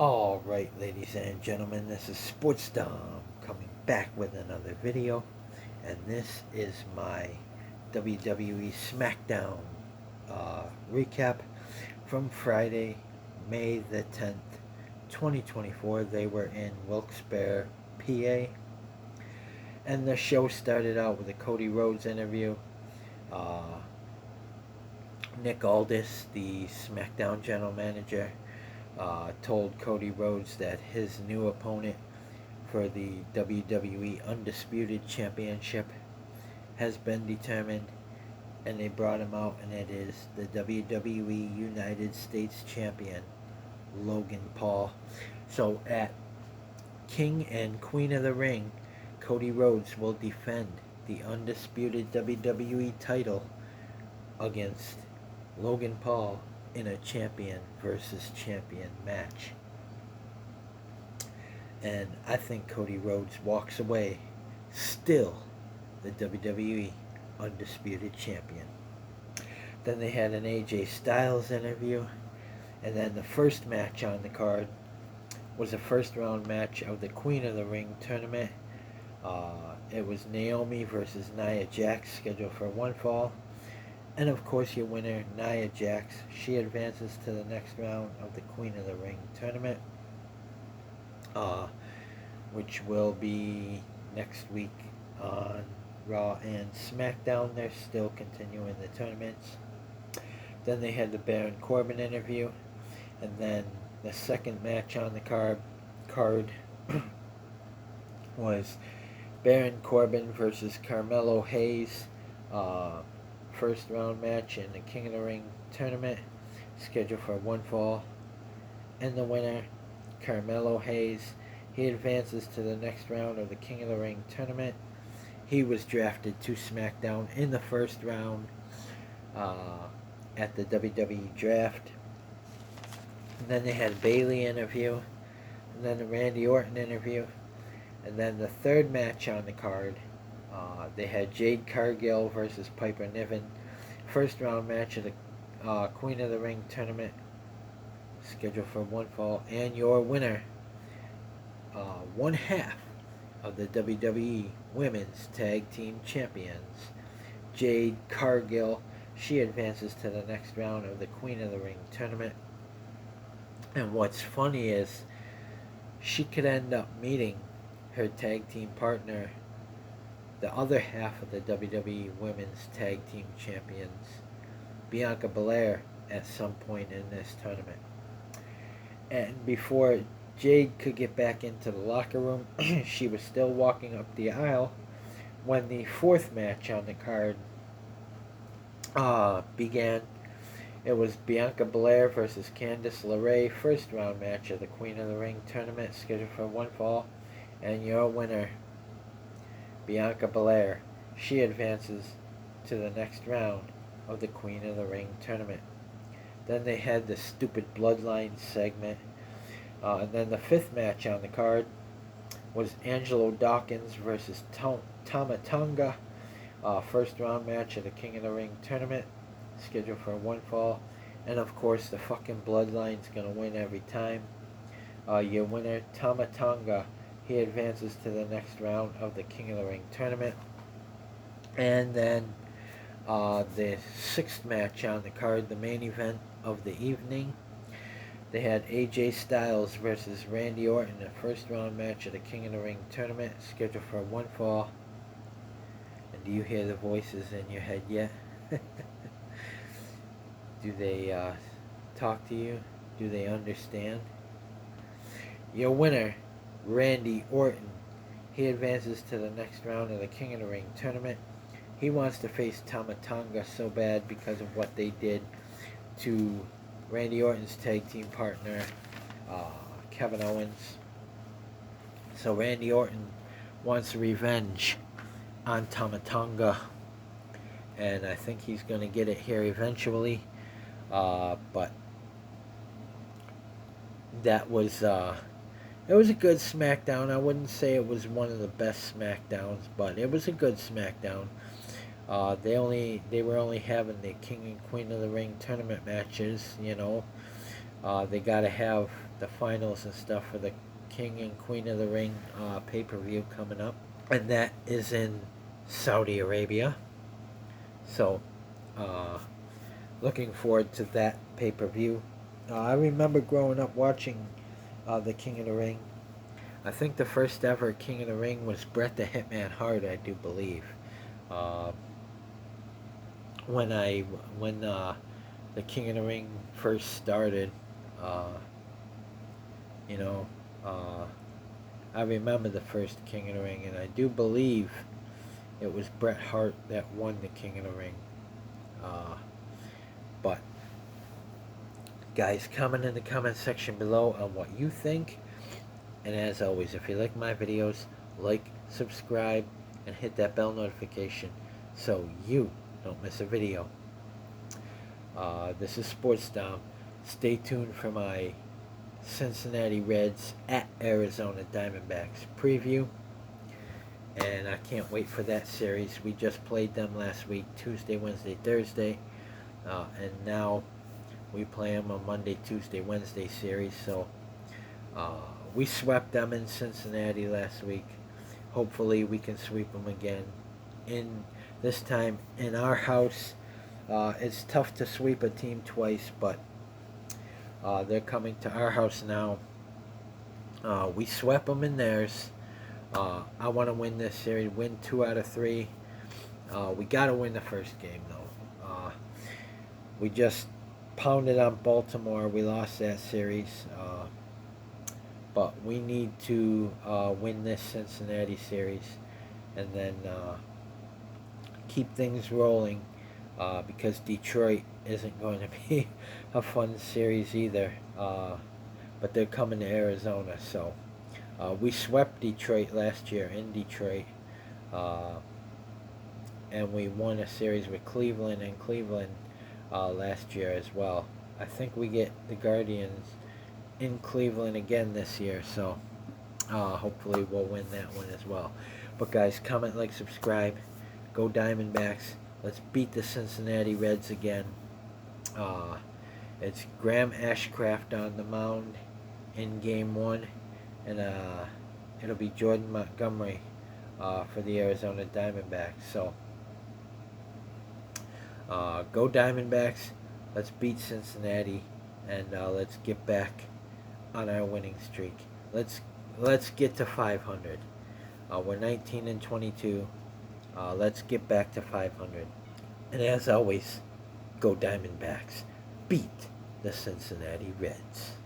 Alright, ladies and gentlemen, this is Sportsdom coming back with another video, and this is my WWE Smackdown recap from Friday, May the 10th, 2024. They were in Wilkes-Barre, PA, and the show started out with a Cody Rhodes interview. Nick Aldis, the Smackdown general manager, told Cody Rhodes that his new opponent for the WWE Undisputed Championship has been determined, and they brought him out, and it is the WWE United States Champion, Logan Paul. So at King and Queen of the Ring, Cody Rhodes will defend the undisputed WWE title against Logan Paul in a champion versus champion match. And I think Cody Rhodes walks away still the WWE Undisputed Champion. Then they had an AJ Styles interview, and then the first match on the card was a first round match of the Queen of the Ring tournament. It was Naomi versus Nia Jax, scheduled for one fall. And of course, your winner, Nia Jax, she advances to the next round of the Queen of the Ring tournament, which will be next week on Raw and SmackDown. They're still continuing the tournaments. Then they had the Baron Corbin interview, and then the second match on the card was Baron Corbin versus Carmelo Hayes. First round match in the King of the Ring tournament, scheduled for one fall. And the winner, Carmelo Hayes, he advances to the next round of the King of the Ring tournament. He was drafted to SmackDown in the first round at the WWE draft. And then they had a Bayley interview, and then the Randy Orton interview, and then the third match on the card, they had Jade Cargill versus Piper Niven. First round match of the Queen of the Ring tournament, scheduled for one fall. And your winner, one half of the WWE Women's Tag Team Champions, Jade Cargill. She advances to the next round of the Queen of the Ring tournament. And what's funny is she could end up meeting her tag team partner, the other half of the WWE Women's Tag Team Champions, Bianca Belair, at some point in this tournament. And before Jade could get back into the locker room, she was still walking up the aisle when the fourth match on the card began. It was Bianca Belair versus Candice LeRae, first round match of the Queen of the Ring tournament, scheduled for one fall. And your winner, Bianca Belair, she advances to the next round of the Queen of the Ring tournament. Then they had the stupid Bloodline segment. And then the fifth match on the card was Angelo Dawkins versus Tama Tonga. First round match of the King of the Ring tournament, scheduled for one fall. And of course, the fucking Bloodline's gonna win every time. Your winner, Tama Tonga, he advances to the next round of the King of the Ring tournament. And then the sixth match on the card, the main event of the evening, they had AJ Styles versus Randy Orton, a first round match of the King of the Ring tournament, scheduled for one fall. And do you hear the voices in your head yet? Do they talk to you? Do they understand? Your winner, Randy Orton, he advances to the next round of the King of the Ring tournament. He wants to face Tama Tonga so bad because of what they did to Randy Orton's tag team partner, Kevin Owens. So Randy Orton wants revenge on Tama Tonga, and I think he's going to get it here eventually. But that was it was a good SmackDown. I wouldn't say it was one of the best SmackDowns, but it was a good SmackDown. They were only having the King and Queen of the Ring tournament matches. They got to have the finals and stuff for the King and Queen of the Ring pay-per-view coming up, and that is in Saudi Arabia. So looking forward to that pay-per-view. I remember growing up watching the King of the Ring. I think the first ever King of the Ring was Bret the Hitman Hart, I do believe. When the King of the Ring first started, you know, I remember the first King of the Ring, and I do believe it was Bret Hart that won the King of the Ring. But guys, comment in the comment section below on what you think. And as always, if you like my videos, like, subscribe, and hit that bell notification so you don't miss a video. This is Smackdown. Stay tuned for my Cincinnati Reds at Arizona Diamondbacks preview. And I can't wait for that series. We just played them last week, Tuesday, Wednesday, Thursday. And now we play them on Monday, Tuesday, Wednesday series. So we swept them in Cincinnati last week. Hopefully we can sweep them again. This time in our house. It's tough to sweep a team twice, but they're coming to our house now. We swept them in theirs. I want to win this series, win 2 out of 3. We got to win the first game, though. We just pounded on Baltimore. We lost that series. But we need to win this Cincinnati series and then keep things rolling. Because Detroit isn't going to be a fun series either. But they're coming to Arizona. So we swept Detroit last year in Detroit. And we won a series with Cleveland and Cleveland last year as well. I think we get the Guardians in Cleveland again this year. So hopefully we'll win that one as well. But guys, comment, like, subscribe. Go Diamondbacks. Let's beat the Cincinnati Reds again. It's Graham Ashcraft on the mound in Game 1. And it'll be Jordan Montgomery for the Arizona Diamondbacks. So, go Diamondbacks. Let's beat Cincinnati. And let's get back on our winning streak. Let's get to 500. We're 19 and 22. Let's get back to 500. And as always, go Diamondbacks. Beat the Cincinnati Reds.